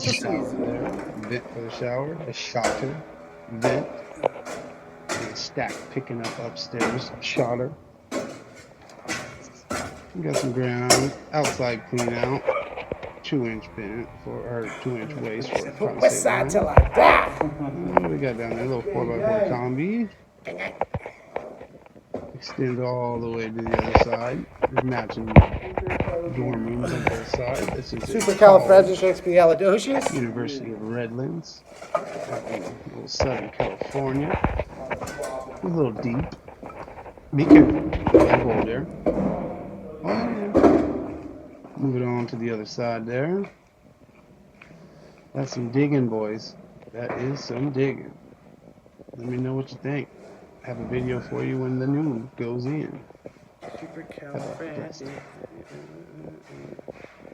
to shower see. there, vent for the shower, a shotter, vent, and a stack picking up upstairs, shotter. We got some ground, outside clean out, 2-inch bent for, or 2-inch waist for Put front west sit side till mount. I die. What we got down there? A little 4x4 combi. Extend all the way to the other side. There's matching dorm rooms on both sides. This is a college, Supercalifragilisticexpialidocious. University of Redlands, out in little Southern California. A little deep. Be careful. That hole there. Oh yeah. Move it on to the other side there. That's some digging, boys. That is some digging. Let me know what you think. Have a video for you when the new one goes in. Have a blessed day.